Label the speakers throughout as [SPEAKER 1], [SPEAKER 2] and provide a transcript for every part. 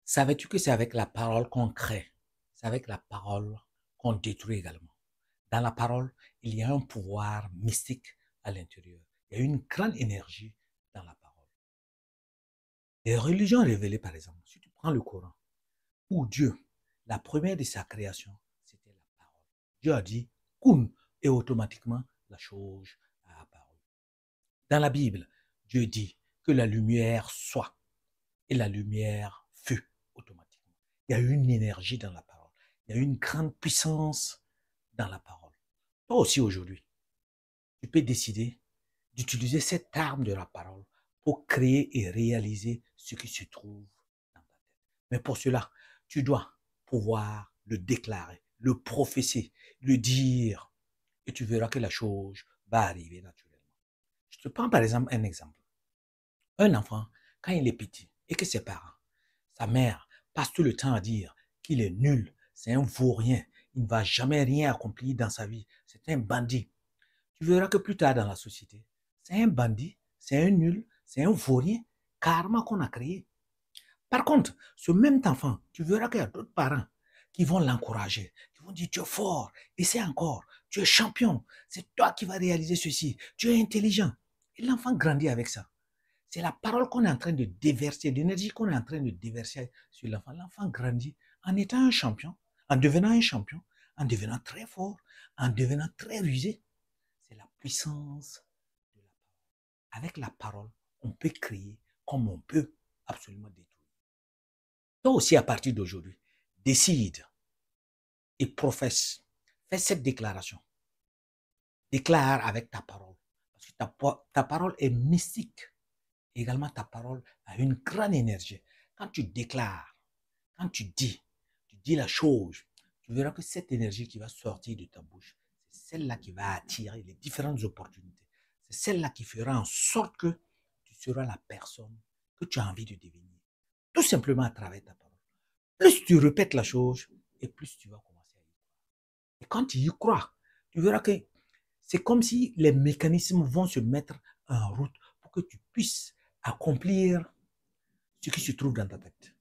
[SPEAKER 1] Savais-tu que c'est avec la parole qu'on crée? C'est avec la parole qu'on détruit également. Dans la parole, il y a un pouvoir mystique à l'intérieur. Il y a une grande énergie dans la parole. Les religions révélées, par exemple, si tu prends le Coran, où Dieu, la première de sa création, c'était la parole. Dieu a dit kun et automatiquement la chose a apparu. Dans la Bible, Dieu dit que la lumière soit et la lumière fut automatiquement. Il y a une énergie dans la parole. Il y a une grande puissance dans la parole. Toi aussi aujourd'hui, tu peux décider d'utiliser cette arme de la parole pour créer et réaliser ce qui se trouve dans ta tête. Mais pour cela, tu dois pouvoir le déclarer, le prophétiser, le dire, et tu verras que la chose va arriver naturellement. Je te prends par exemple un exemple. Un enfant, quand il est petit et que ses parents, sa mère, passent tout le temps à dire qu'il est nul, c'est un vaurien, il ne va jamais rien accomplir dans sa vie, c'est un bandit. Tu verras que plus tard dans la société, c'est un bandit, c'est un nul, c'est un vaurien, karma qu'on a créé. Par contre, ce même enfant, tu verras qu'il y a d'autres parents qui vont l'encourager, qui vont dire tu es fort, essaie encore, tu es champion, c'est toi qui vas réaliser ceci, tu es intelligent. Et l'enfant grandit avec ça. C'est la parole qu'on est en train de déverser, l'énergie qu'on est en train de déverser sur l'enfant. L'enfant grandit en étant un champion, en devenant un champion, en devenant très fort, en devenant très rusé. C'est la puissance de la parole. Avec la parole, on peut créer comme on peut absolument détruire. Toi aussi, à partir d'aujourd'hui, décide et professe. Fais cette déclaration. Déclare avec ta parole. Parce que ta parole est mystique. Également, ta parole a une grande énergie. Quand tu déclares, quand tu dis la chose, tu verras que cette énergie qui va sortir de ta bouche, c'est celle-là qui va attirer les différentes opportunités. C'est celle-là qui fera en sorte que tu seras la personne que tu as envie de devenir. Tout simplement à travers ta parole. Plus tu répètes la chose, et plus tu vas commencer à y croire. Et quand tu y crois, tu verras que c'est comme si les mécanismes vont se mettre en route pour que tu puisses accomplir ce qui se trouve dans ta tête.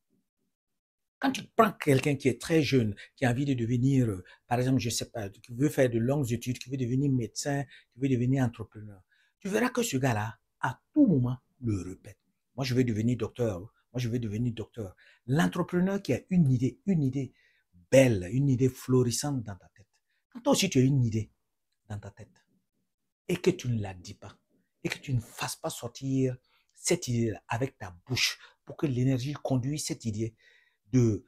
[SPEAKER 1] Quand tu prends quelqu'un qui est très jeune, qui a envie de devenir, par exemple, je ne sais pas, qui veut faire de longues études, qui veut devenir médecin, qui veut devenir entrepreneur, tu verras que ce gars-là, à tout moment, le répète. Moi, je veux devenir docteur. Moi, je veux devenir docteur. L'entrepreneur qui a une idée belle, une idée florissante dans ta tête. Quand toi aussi tu as une idée dans ta tête et que tu ne la dis pas, et que tu ne fasses pas sortir cette idée avec ta bouche pour que l'énergie conduise cette idée de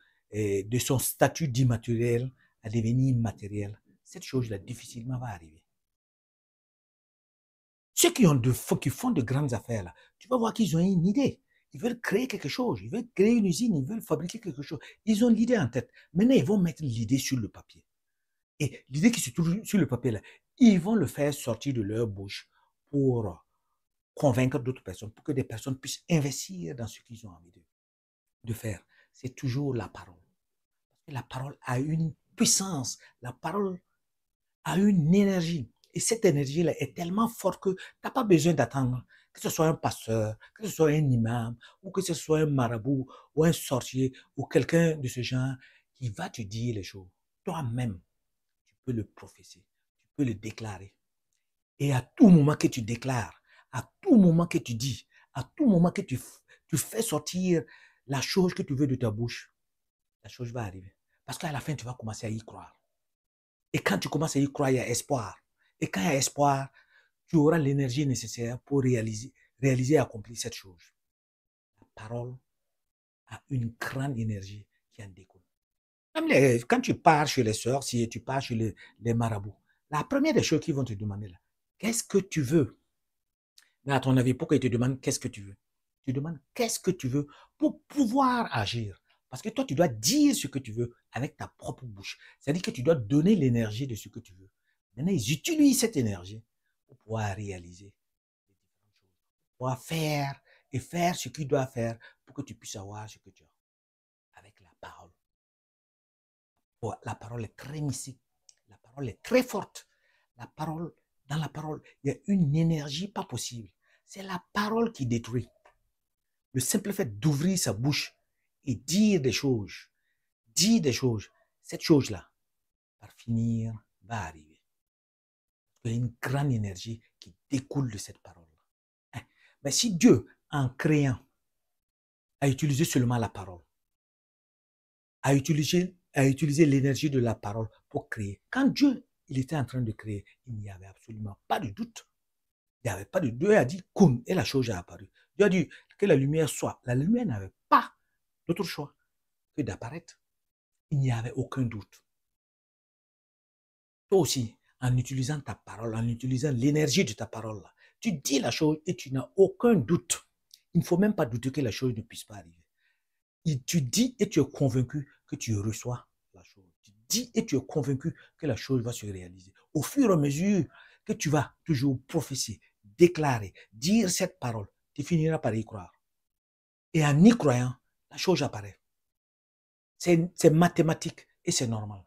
[SPEAKER 1] son statut d'immatériel à devenir matériel, cette chose-là difficilement va arriver. Ceux qui font de grandes affaires, là, tu vas voir qu'ils ont une idée. Ils veulent créer quelque chose, ils veulent créer une usine, ils veulent fabriquer quelque chose. Ils ont l'idée en tête. Maintenant, ils vont mettre l'idée sur le papier. Et l'idée qui se trouve sur le papier, là, ils vont le faire sortir de leur bouche pour convaincre d'autres personnes, pour que des personnes puissent investir dans ce qu'ils ont envie de faire. C'est toujours la parole. La parole a une puissance, la parole a une énergie. Et cette énergie-là est tellement forte que tu n'as pas besoin d'attendre que ce soit un pasteur, que ce soit un imam, ou que ce soit un marabout, ou un sorcier, ou quelqu'un de ce genre qui va te dire les choses. Toi-même, tu peux le prophétiser, tu peux le déclarer. Et à tout moment que tu déclares, à tout moment que tu dis, à tout moment que tu fais sortir la chose que tu veux de ta bouche, la chose va arriver. Parce qu'à la fin, tu vas commencer à y croire. Et quand tu commences à y croire, il y a espoir. Et quand il y a espoir, tu auras l'énergie nécessaire pour réaliser et accomplir cette chose. La parole a une grande énergie qui en découle. Quand tu pars chez les sœurs, si tu pars chez les marabouts, la première des choses qu'ils vont te demander là, qu'est-ce que tu veux? Mais à ton avis, pourquoi ils te demandent qu'est-ce que tu veux? Tu demandes qu'est-ce que tu veux pour pouvoir agir. Parce que toi, tu dois dire ce que tu veux avec ta propre bouche. C'est-à-dire que tu dois donner l'énergie de ce que tu veux. Maintenant, ils utilisent cette énergie pour pouvoir réaliser les différentes choses, pour pouvoir faire et faire ce qu'ils doivent faire pour que tu puisses avoir ce que tu as avec la parole. La parole est très mystique. La parole est très forte. La parole, dans la parole, il y a une énergie pas possible. C'est la parole qui détruit. Le simple fait d'ouvrir sa bouche et dire des choses, cette chose-là, par finir, va arriver. Il y a une grande énergie qui découle de cette parole-là. Mais si Dieu, en créant, a utilisé seulement la parole, a utilisé l'énergie de la parole pour créer, quand Dieu il était en train de créer, il n'y avait absolument pas de doute. Il n'y avait pas de doute. Dieu a dit, kun, et la chose a apparu. Dieu a dit que la lumière soit. La lumière n'avait pas d'autre choix que d'apparaître. Il n'y avait aucun doute. Toi aussi, en utilisant ta parole, en utilisant l'énergie de ta parole, là, tu dis la chose et tu n'as aucun doute. Il ne faut même pas douter que la chose ne puisse pas arriver. Et tu dis et tu es convaincu que tu reçois la chose. Tu dis et tu es convaincu que la chose va se réaliser. Au fur et à mesure que tu vas toujours prophétiser, déclarer, dire cette parole, tu finiras par y croire. Et en y croyant, la chose apparaît. C'est mathématique et c'est normal.